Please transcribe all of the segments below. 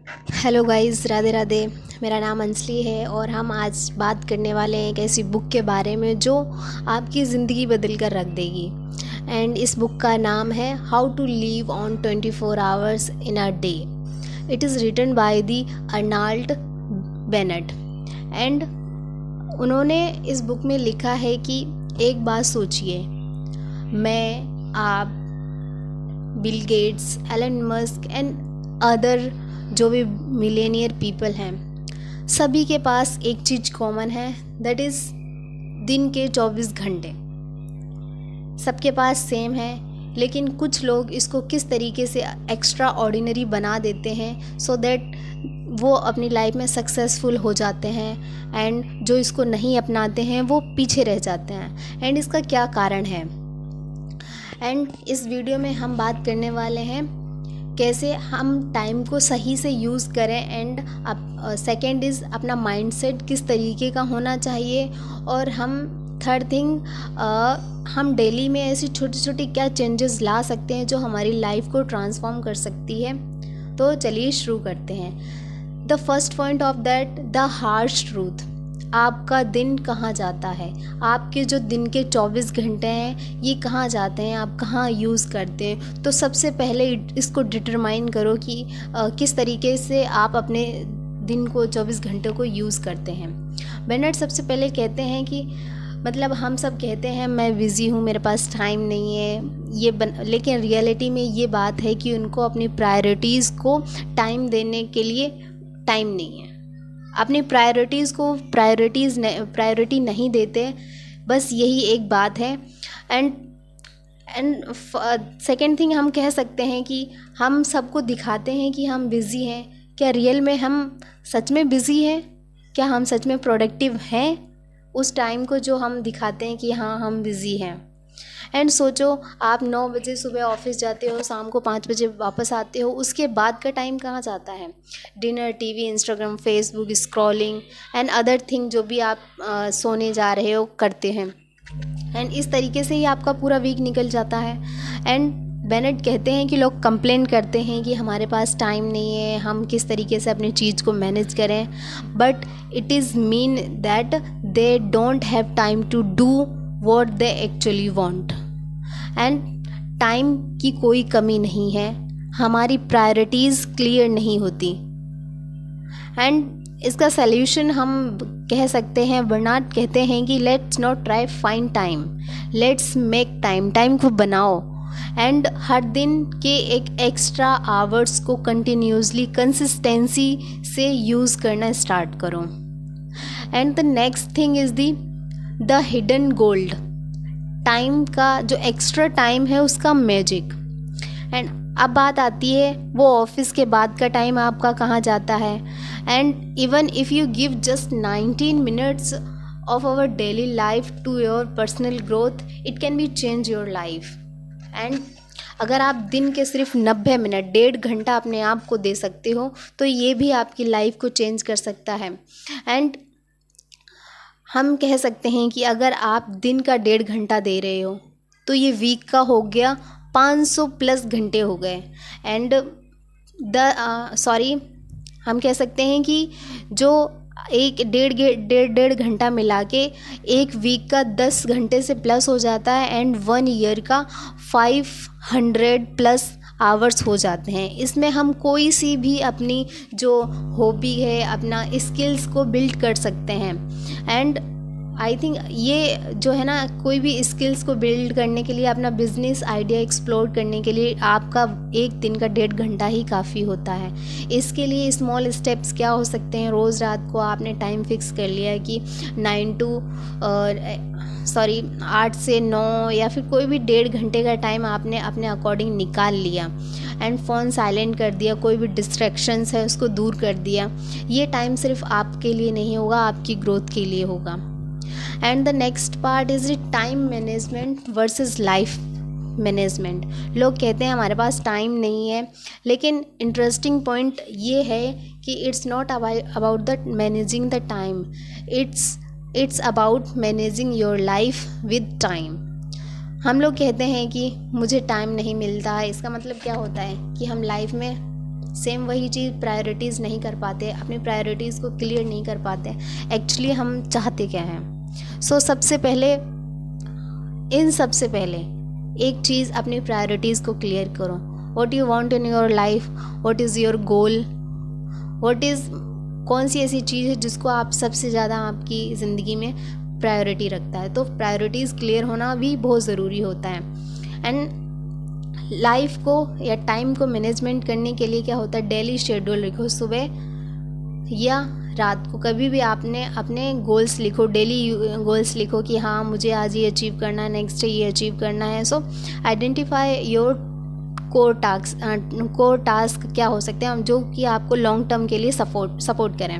Hello guys, Radhe Radhe. मेरा नाम अंजलि है और हम आज बात करने वाले हैं एक ऐसी बुक के बारे में जो आपकी ज़िंदगी बदल कर रख देगी। एंड इस बुक का नाम है how to live on 24 hours in a day. It is written by the Arnold Bennett. And उन्होंने इस बुक में लिखा है कि एक बात सोचिए, मैं, आप, Bill Gates, Elon Musk and other जो भी मिलेनियर पीपल हैं, सभी के पास एक चीज़ कॉमन है, दैट इज़ दिन के 24 घंटे सबके पास सेम है। लेकिन कुछ लोग इसको किस तरीके से एक्स्ट्रा ऑर्डिनरी बना देते हैं सो दैट वो अपनी लाइफ में सक्सेसफुल हो जाते हैं, एंड जो इसको नहीं अपनाते हैं वो पीछे रह जाते हैं। एंड इसका क्या कारण है, एंड इस वीडियो में हम बात करने वाले हैं कैसे हम टाइम को सही से यूज़ करें। एंड सेकंड इज़ अपना माइंडसेट किस तरीके का होना चाहिए। और हम थर्ड थिंग, हम डेली में ऐसी छोटी छोटी क्या चेंजेस ला सकते हैं जो हमारी लाइफ को ट्रांसफॉर्म कर सकती है। तो चलिए शुरू करते हैं। The first point of that, the harsh truth. आपका दिन कहाँ जाता है, आपके जो दिन के 24 घंटे हैं ये कहाँ जाते हैं, आप कहाँ यूज़ करते हैं। तो सबसे पहले इसको डिटरमाइन करो कि किस तरीके से आप अपने दिन को 24 घंटे को यूज़ करते हैं। बेनेट सबसे पहले कहते हैं कि मतलब हम सब कहते हैं मैं बिज़ी हूँ, मेरे पास टाइम नहीं है, लेकिन रियलिटी में ये बात है कि उनको अपनी प्रायोरिटीज़ को टाइम देने के लिए टाइम नहीं है। अपनी प्रायोरिटीज़ को प्रायोरिटी नहीं देते, बस यही एक बात है। एंड सेकेंड थिंग, हम कह सकते हैं कि हम सबको दिखाते हैं कि हम बिज़ी हैं, क्या रियल में हम सच में बिज़ी हैं? क्या हम सच में प्रोडक्टिव हैं उस टाइम को जो हम दिखाते हैं कि हाँ हम बिज़ी हैं? एंड सोचो, आप 9 बजे सुबह ऑफिस जाते हो, शाम को 5 बजे वापस आते हो, उसके बाद का टाइम कहाँ जाता है? Dinner, TV, Instagram, Facebook, scrolling and other thing जो भी आप सोने जा रहे हो करते हैं। एंड इस तरीके से ही आपका पूरा वीक निकल जाता है। एंड बेनेट कहते हैं कि लोग कंप्लेन करते हैं कि हमारे पास टाइम नहीं है, हम किस तरीके से अपनी चीज़ को मैनेज करें, but it is mean that they don't have time to do what they actually want. And time की कोई कमी नहीं है, हमारी प्रायोरिटीज़ क्लियर नहीं होती। एंड इसका सल्यूशन हम कह सकते हैं, बर्नार्ड कहते हैं कि let's not try find time, let's make time. Time को बनाओ एंड हर दिन के एक एक्स्ट्रा आवर्स को कंटिन्यूसली कंसिस्टेंसी से यूज़ करना स्टार्ट करो। And the next thing is the hidden gold. Time का जो एक्स्ट्रा टाइम है उसका मैजिक। एंड अब बात आती है वो ऑफिस के बाद का टाइम आपका कहाँ जाता है। And even if you give just 19 minutes of hour daily life to your personal growth, it can be change your life. And अगर आप दिन के सिर्फ 90 मिनट, 1.5 घंटा अपने आप को दे सकते हो तो ये भी आपकी लाइफ को चेंज कर सकता है। एंड हम कह सकते हैं कि अगर आप दिन का 1.5 घंटा दे रहे हो तो ये वीक का हो गया 500 प्लस घंटे हो गए। एंड हम कह सकते हैं कि जो एक डेढ़ घंटा मिला के एक वीक का 10 घंटे से प्लस हो जाता है। एंड 1 ईयर का 500 प्लस आवर्स हो जाते हैं। इसमें हम कोई सी भी अपनी जो हॉबी है, अपना स्किल्स को बिल्ड कर सकते हैं। एंड आई थिंक ये जो है ना, कोई भी स्किल्स को बिल्ड करने के लिए, अपना बिजनेस आइडिया एक्सप्लोर करने के लिए आपका एक दिन का 1.5 घंटा ही काफ़ी होता है। इसके लिए स्मॉल स्टेप्स क्या हो सकते हैं? रोज़ रात को आपने टाइम फिक्स कर लिया है कि 8 से 9 या फिर कोई भी 1.5 घंटे का टाइम आपने अपने अकॉर्डिंग निकाल लिया। एंड फ़ोन साइलेंट कर दिया, कोई भी डिस्ट्रैक्शंस है उसको दूर कर दिया। ये टाइम सिर्फ आपके लिए नहीं होगा, आपकी ग्रोथ के लिए होगा। And the next part is time management versus life management. लोग कहते हैं हमारे पास टाइम नहीं है, लेकिन इंटरेस्टिंग पॉइंट ये है कि it's not about the managing the time, it's about managing your life with time. हम लोग कहते हैं कि मुझे टाइम नहीं मिलता है, इसका मतलब क्या होता है कि हम लाइफ में सेम वही चीज़ प्रायोरिटीज़ नहीं कर पाते, अपनी प्रायोरिटीज़ को क्लियर नहीं कर पाते एक्चुअली हम चाहते क्या हैं। सो सबसे पहले एक चीज़, अपनी प्रायोरिटीज़ को क्लियर करो। What you want in your life, what is your goal, कौन सी ऐसी चीज़ है जिसको आप सबसे ज़्यादा आपकी ज़िंदगी में प्रायोरिटी रखता है। तो प्रायोरिटीज़ क्लियर होना भी बहुत ज़रूरी होता है। एंड लाइफ को या टाइम को मैनेजमेंट करने के लिए क्या होता है, डेली शेड्यूल लिखो, सुबह या रात को कभी भी आपने अपने गोल्स लिखो, डेली गोल्स लिखो कि हाँ मुझे आज ये अचीव करना है, नेक्स्ट डे ये अचीव करना है। सो आइडेंटिफाई योर कोर टास्क क्या हो सकते हैं जो कि आपको लॉन्ग टर्म के लिए सपोर्ट करें।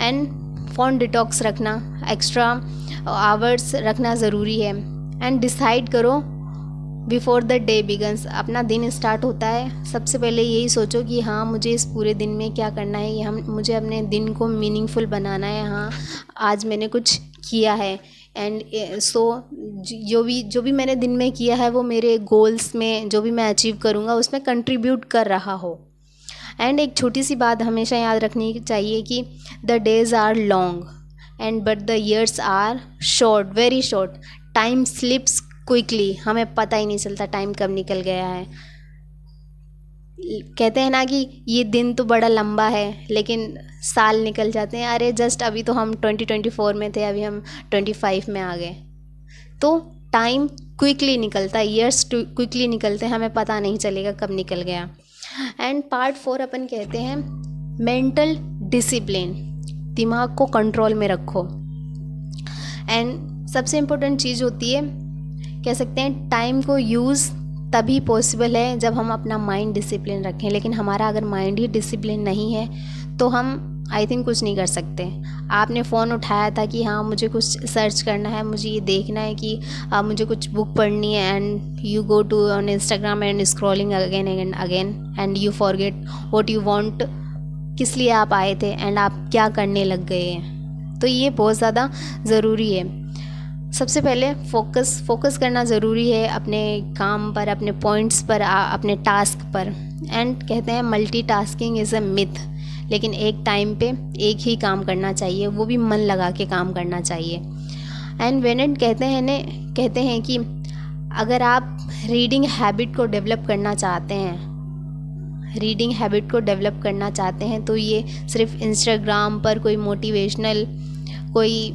एंड फ़ोन डिटॉक्स रखना, एक्स्ट्रा आवर्स रखना ज़रूरी है। एंड डिसाइड करो बिफोर द डे बिगन्स, अपना दिन स्टार्ट होता है सबसे पहले यही सोचो कि हाँ मुझे इस पूरे दिन में क्या करना है, मुझे अपने दिन को मीनिंगफुल बनाना है, हाँ आज मैंने कुछ किया है। एंड सो जो भी मैंने दिन में किया है वो मेरे गोल्स में, जो भी मैं अचीव करूँगा उसमें कंट्रीब्यूट कर रहा हो। एंड एक छोटी सी बात हमेशा याद रखनी चाहिए कि the days are long and but the years are short, very short. Time slips quickly, हमें पता ही नहीं चलता टाइम कब निकल गया है। कहते हैं ना कि ये दिन तो बड़ा लंबा है लेकिन साल निकल जाते हैं। अरे जस्ट अभी तो हम 2024 में थे, अभी हम 25 में आ गए। तो टाइम क्विकली निकलता है, ईयर्स क्विकली निकलते हैं, हमें पता नहीं चलेगा कब निकल गया। एंड पार्ट 4 अपन कहते हैं मेंटल डिसिप्लिन, दिमाग को कंट्रोल में रखो। एंड सबसे इम्पोर्टेंट चीज़ होती है, कह सकते हैं टाइम को यूज़ तभी पॉसिबल है जब हम अपना माइंड डिसिप्लिन रखें। लेकिन हमारा अगर माइंड ही डिसिप्लिन नहीं है तो हम आई थिंक कुछ नहीं कर सकते। आपने फ़ोन उठाया था कि हाँ मुझे कुछ सर्च करना है, मुझे ये देखना है कि मुझे कुछ बुक पढ़नी है, and you go to on Instagram and scrolling again and again and you forget what you want, किस लिए आप आए थे एंड आप क्या करने लग गए हैं। तो ये बहुत ज़्यादा ज़रूरी है। सबसे पहले फोकस करना ज़रूरी है अपने काम पर, अपने पॉइंट्स पर, अपने टास्क पर। एंड कहते हैं मल्टीटास्किंग इज़ अ मिथ, लेकिन एक टाइम पे एक ही काम करना चाहिए, वो भी मन लगा के काम करना चाहिए। एंड वेनेट कहते हैं कि अगर आप रीडिंग हैबिट को डेवलप करना चाहते हैं तो ये सिर्फ इंस्टाग्राम पर कोई मोटिवेशनल कोई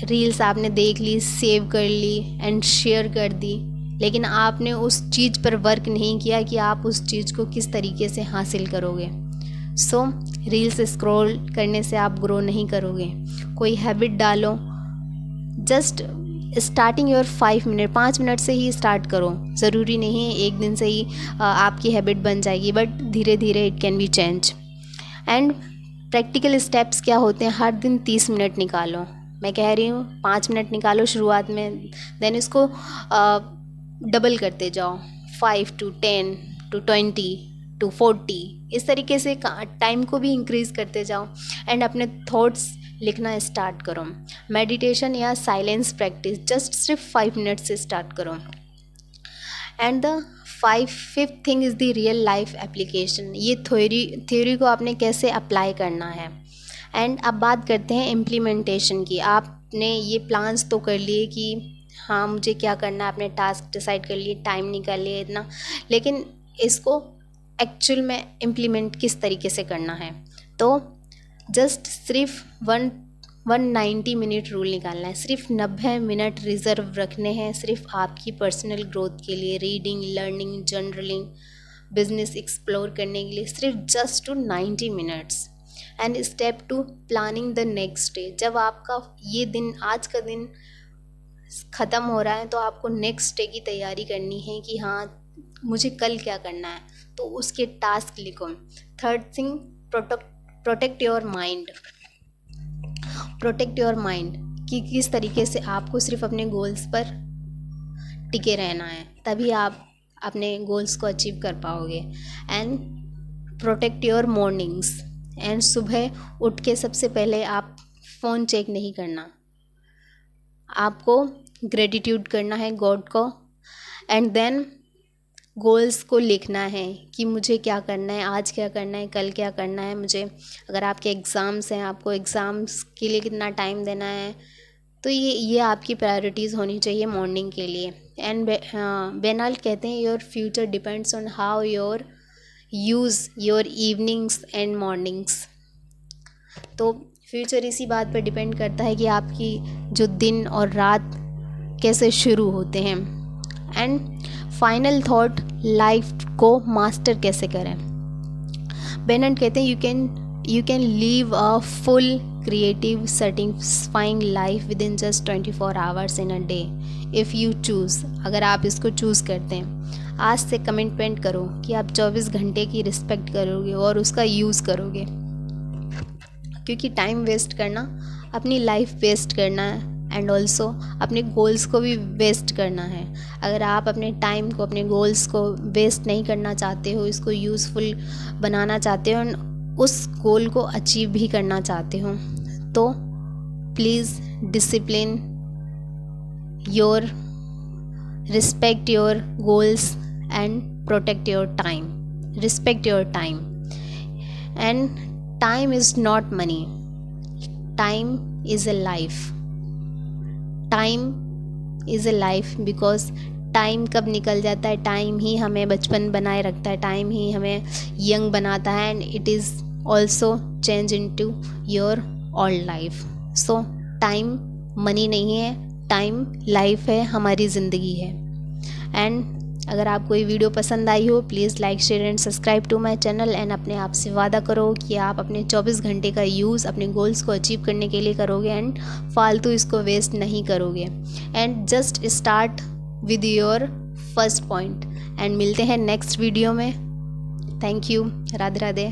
रील्स आपने देख ली, सेव कर ली एंड शेयर कर दी, लेकिन आपने उस चीज़ पर वर्क नहीं किया कि आप उस चीज़ को किस तरीके से हासिल करोगे। सो रील्स स्क्रॉल करने से आप ग्रो नहीं करोगे। कोई हैबिट डालो, जस्ट स्टार्टिंग योर 5 मिनट से ही स्टार्ट करो। ज़रूरी नहीं है एक दिन से ही आपकी हैबिट बन जाएगी, बट धीरे धीरे it can be change. And practical steps क्या होते हैं, हर दिन 30 मिनट निकालो। मैं कह रही हूँ 5 मिनट निकालो शुरुआत में, देन इसको डबल करते जाओ, 5 to 10 to 20 to 40, इस तरीके से टाइम को भी इंक्रीज़ करते जाओ। एंड अपने थॉट्स लिखना स्टार्ट करो। मेडिटेशन या साइलेंस प्रैक्टिस जस्ट सिर्फ 5 मिनट से स्टार्ट करो। And the fifth thing is the real life application. ये थ्योरी को आपने कैसे अप्लाई करना है। एंड अब बात करते हैं इम्प्लीमेंटेशन की। आपने ये प्लान्स तो कर लिए कि हाँ मुझे क्या करना है, आपने टास्क डिसाइड कर लिए, टाइम निकाल लिया इतना, लेकिन इसको एक्चुअल में इम्प्लीमेंट किस तरीके से करना है। तो जस्ट सिर्फ 190 मिनट रूल निकालना है, सिर्फ 90 मिनट रिज़र्व रखने हैं सिर्फ आपकी पर्सनल ग्रोथ के लिए, reading, learning, journaling, business explore करने के लिए, सिर्फ just to 90 minutes. And step 2 planning the next day. जब आपका ये दिन, आज का दिन ख़त्म हो रहा है तो आपको नेक्स्ट डे की तैयारी करनी है कि हाँ मुझे कल क्या करना है, तो उसके टास्क लिखो। Third thing, protect your mind कि किस तरीके से आपको सिर्फ अपने गोल्स पर टिके रहना है, तभी आप अपने गोल्स को अचीव कर पाओगे। And protect your mornings. And सुबह उठ के सबसे पहले आप फ़ोन चेक नहीं करना, आपको ग्रेटिट्यूड करना है गॉड को। एंड देन गोल्स को लिखना है कि मुझे क्या करना है, आज क्या करना है, कल क्या करना है मुझे। अगर आपके एग्ज़ाम्स हैं, आपको एग्ज़ाम्स के लिए कितना टाइम देना है, तो ये आपकी प्रायोरिटीज़ होनी चाहिए मॉर्निंग के लिए। एंड बेनाल्ट कहते हैं your future depends on how your use your evenings and mornings. तो फ्यूचर इसी बात पर डिपेंड करता है कि आपकी जो दिन और रात कैसे शुरू होते हैं। एंड फाइनल थॉट, लाइफ को मास्टर कैसे करें। बेनेट कहते हैं you can leave a full creative satisfying life with in just 24 hours in a day if you choose. अगर आप इसको चूज़ करते हैं, आज से कमिटमेंट करो कि आप 24 घंटे की रिस्पेक्ट करोगे और उसका यूज़ करोगे, क्योंकि टाइम वेस्ट करना अपनी लाइफ वेस्ट करना है एंड ऑल्सो अपने गोल्स को भी वेस्ट करना है। अगर आप अपने टाइम को, अपने गोल्स को वेस्ट नहीं करना चाहते हो, इसको यूज़फुल बनाना चाहते हो, उस गोल को अचीव भी करना चाहते हो, तो please discipline your, respect your goals and protect your time, respect your time. And time is not money, time is a life. Time is a life because time कब निकल जाता है, टाइम ही हमें बचपन बनाए रखता है, टाइम ही हमें यंग बनाता है and it is also change into your old life. So time money नहीं है, टाइम लाइफ है, हमारी ज़िंदगी है। एंड अगर आपको ये वीडियो पसंद आई हो, please like, share and subscribe to my channel. And अपने आप से वादा करो कि आप अपने 24 घंटे का यूज़ अपने गोल्स को अचीव करने के लिए करोगे एंड फालतू इसको वेस्ट नहीं करोगे। And just start with your first point. And मिलते हैं नेक्स्ट वीडियो में। Thank you. राधे राधे।